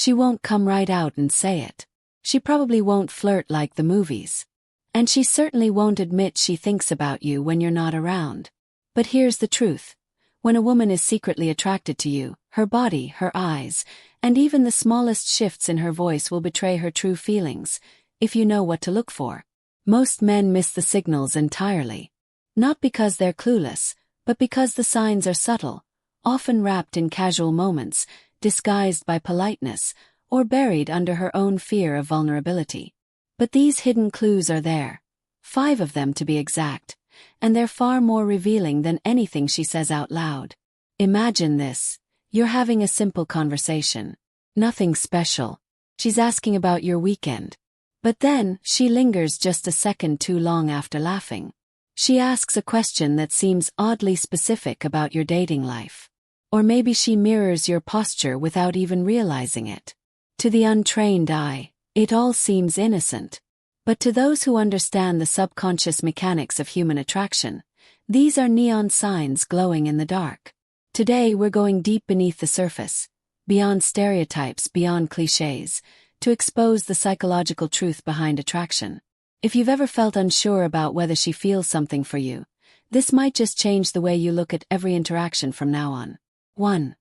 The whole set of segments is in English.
She won't come right out and say it. She probably won't flirt like the movies. And she certainly won't admit she thinks about you when you're not around. But here's the truth. When a woman is secretly attracted to you, her body, her eyes, and even the smallest shifts in her voice will betray her true feelings, if you know what to look for. Most men miss the signals entirely. Not because they're clueless, but because the signs are subtle, often wrapped in casual moments, disguised by politeness, or buried under her own fear of vulnerability. But these hidden clues are there. 5 of them to be exact, and they're far more revealing than anything she says out loud. Imagine this. You're having a simple conversation. Nothing special. She's asking about your weekend. But then, she lingers just a second too long after laughing. She asks a question that seems oddly specific about your dating life. Or maybe she mirrors your posture without even realizing it. To the untrained eye, it all seems innocent. But to those who understand the subconscious mechanics of human attraction, these are neon signs glowing in the dark. Today we're going deep beneath the surface, beyond stereotypes, beyond cliches, to expose the psychological truth behind attraction. If you've ever felt unsure about whether she feels something for you, this might just change the way you look at every interaction from now on. 1.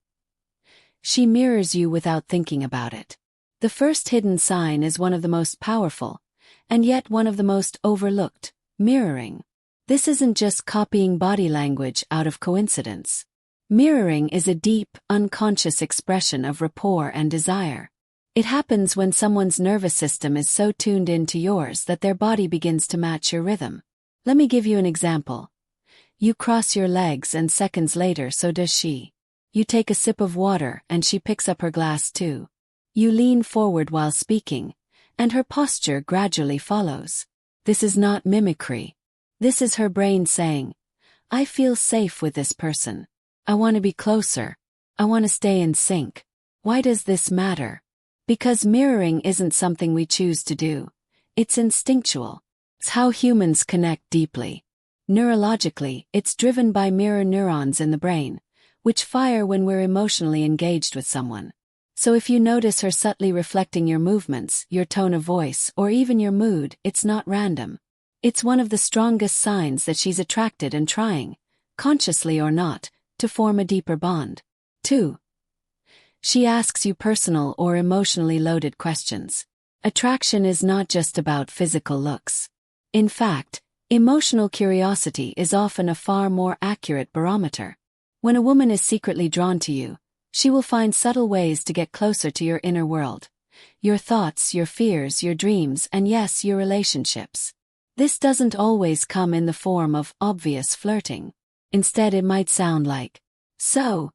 She mirrors you without thinking about it. The first hidden sign is one of the most powerful, and yet one of the most overlooked: mirroring. This isn't just copying body language out of coincidence. Mirroring is a deep, unconscious expression of rapport and desire. It happens when someone's nervous system is so tuned into yours that their body begins to match your rhythm. Let me give you an example. You cross your legs and seconds later so does she. You take a sip of water and she picks up her glass too. You lean forward while speaking, and her posture gradually follows. This is not mimicry. This is her brain saying, I feel safe with this person. I want to be closer. I want to stay in sync. Why does this matter? Because mirroring isn't something we choose to do. It's instinctual. It's how humans connect deeply. Neurologically, it's driven by mirror neurons in the brain, which fire when we're emotionally engaged with someone. So if you notice her subtly reflecting your movements, your tone of voice, or even your mood, it's not random. It's one of the strongest signs that she's attracted and trying, consciously or not, to form a deeper bond. 2. She asks you personal or emotionally loaded questions. Attraction is not just about physical looks. In fact, emotional curiosity is often a far more accurate barometer. When a woman is secretly drawn to you, she will find subtle ways to get closer to your inner world. Your thoughts, your fears, your dreams, and yes, your relationships. This doesn't always come in the form of obvious flirting. Instead, it might sound like, so,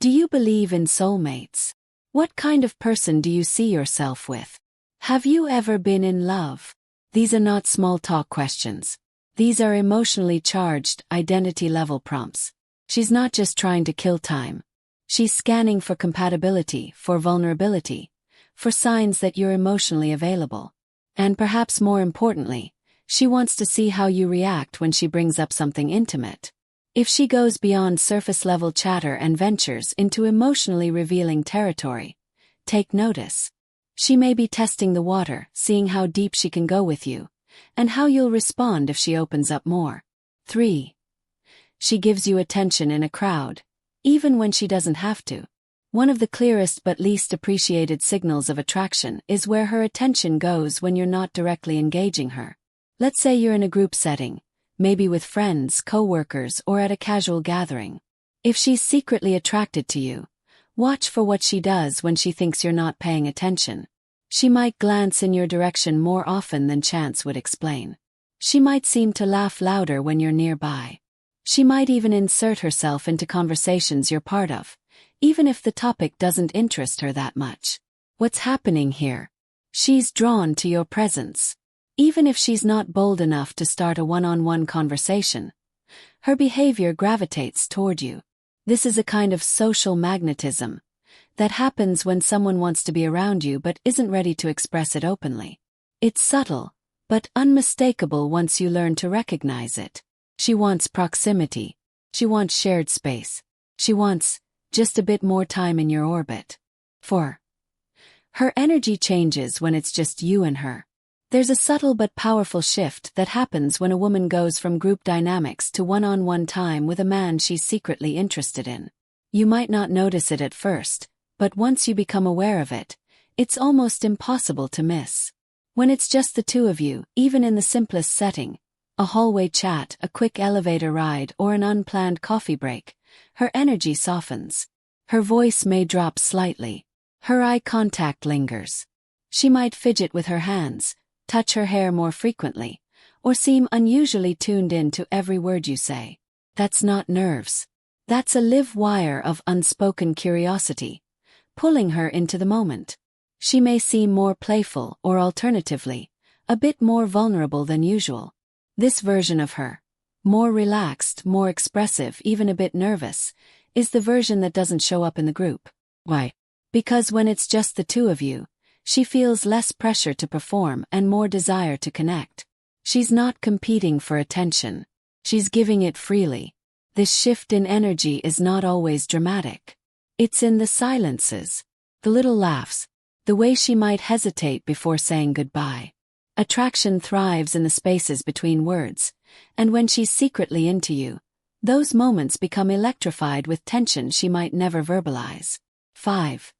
do you believe in soulmates? What kind of person do you see yourself with? Have you ever been in love? These are not small talk questions. These are emotionally charged, identity-level prompts. She's not just trying to kill time. She's scanning for compatibility, for vulnerability, for signs that you're emotionally available. And perhaps more importantly, she wants to see how you react when she brings up something intimate. If she goes beyond surface-level chatter and ventures into emotionally revealing territory, take notice. She may be testing the water, seeing how deep she can go with you, and how you'll respond if she opens up more. 3. She gives you attention in a crowd, even when she doesn't have to. One of the clearest but least appreciated signals of attraction is where her attention goes when you're not directly engaging her. Let's say you're in a group setting, maybe with friends, co-workers, or at a casual gathering. If she's secretly attracted to you, watch for what she does when she thinks you're not paying attention. She might glance in your direction more often than chance would explain. She might seem to laugh louder when you're nearby. She might even insert herself into conversations you're part of, even if the topic doesn't interest her that much. What's happening here? She's drawn to your presence. Even if she's not bold enough to start a one-on-one conversation, her behavior gravitates toward you. This is a kind of social magnetism that happens when someone wants to be around you but isn't ready to express it openly. It's subtle, but unmistakable once you learn to recognize it. She wants proximity. She wants shared space. She wants just a bit more time in your orbit. 4. Her energy changes when it's just you and her. There's a subtle but powerful shift that happens when a woman goes from group dynamics to one-on-one time with a man she's secretly interested in. You might not notice it at first, but once you become aware of it, it's almost impossible to miss. When it's just the two of you, even in the simplest setting, a hallway chat, a quick elevator ride, or an unplanned coffee break, her energy softens. Her voice may drop slightly. Her eye contact lingers. She might fidget with her hands, touch her hair more frequently, or seem unusually tuned in to every word you say. That's not nerves. That's a live wire of unspoken curiosity, pulling her into the moment. She may seem more playful or alternatively, a bit more vulnerable than usual. This version of her, more relaxed, more expressive, even a bit nervous, is the version that doesn't show up in the group. Why? Because when it's just the two of you, she feels less pressure to perform and more desire to connect. She's not competing for attention. She's giving it freely. This shift in energy is not always dramatic. It's in the silences, the little laughs, the way she might hesitate before saying goodbye. Attraction thrives in the spaces between words, and when she's secretly into you, those moments become electrified with tension she might never verbalize. 5.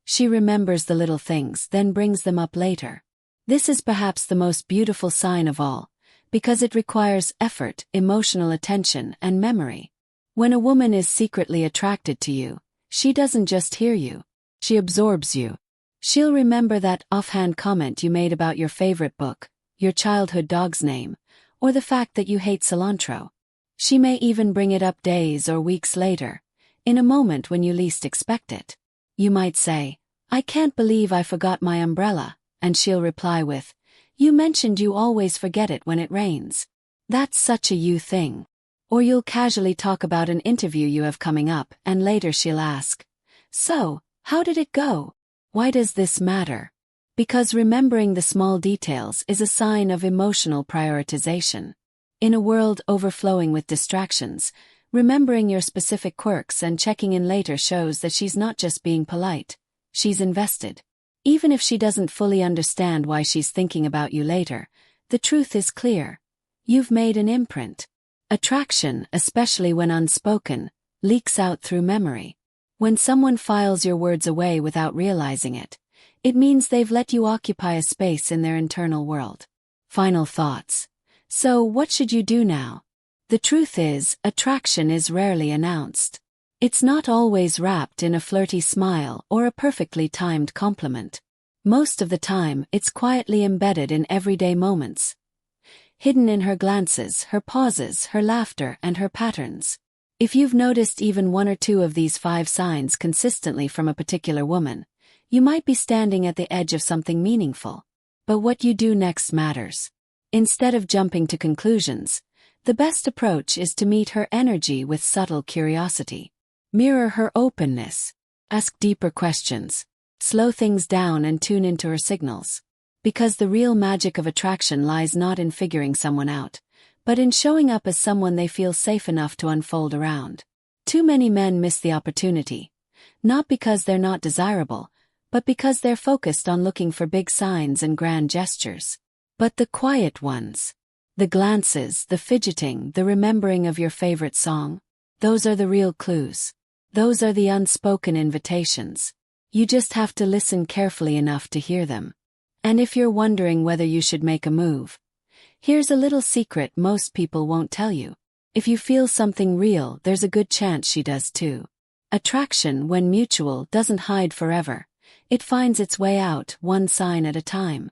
She remembers the little things, then brings them up later. This is perhaps the most beautiful sign of all, because it requires effort, emotional attention, and memory. When a woman is secretly attracted to you, she doesn't just hear you, she absorbs you. She'll remember that offhand comment you made about your favorite book, your childhood dog's name, or the fact that you hate cilantro. She may even bring it up days or weeks later, in a moment when you least expect it. You might say, "I can't believe I forgot my umbrella," and she'll reply with, "You mentioned you always forget it when it rains. That's such a you thing." Or you'll casually talk about an interview you have coming up, and later she'll ask, "So, how did it go? Why does this matter?" Because remembering the small details is a sign of emotional prioritization. In a world overflowing with distractions, remembering your specific quirks and checking in later shows that she's not just being polite, she's invested. Even if she doesn't fully understand why she's thinking about you later, the truth is clear. You've made an imprint. Attraction, especially when unspoken, leaks out through memory. When someone files your words away without realizing it, it means they've let you occupy a space in their internal world. Final thoughts. So, what should you do now? The truth is, attraction is rarely announced. It's not always wrapped in a flirty smile or a perfectly timed compliment. Most of the time, it's quietly embedded in everyday moments. Hidden in her glances, her pauses, her laughter, and her patterns. If you've noticed even one or two of these 5 signs consistently from a particular woman, you might be standing at the edge of something meaningful. But what you do next matters. Instead of jumping to conclusions, the best approach is to meet her energy with subtle curiosity. Mirror her openness. Ask deeper questions. Slow things down and tune into her signals. Because the real magic of attraction lies not in figuring someone out, but in showing up as someone they feel safe enough to unfold around. Too many men miss the opportunity. Not because they're not desirable, but because they're focused on looking for big signs and grand gestures. But the quiet ones, the glances, the fidgeting, the remembering of your favorite song, those are the real clues. Those are the unspoken invitations. You just have to listen carefully enough to hear them. And if you're wondering whether you should make a move, here's a little secret most people won't tell you. If you feel something real, there's a good chance she does too. Attraction, when mutual, doesn't hide forever. It finds its way out, one sign at a time.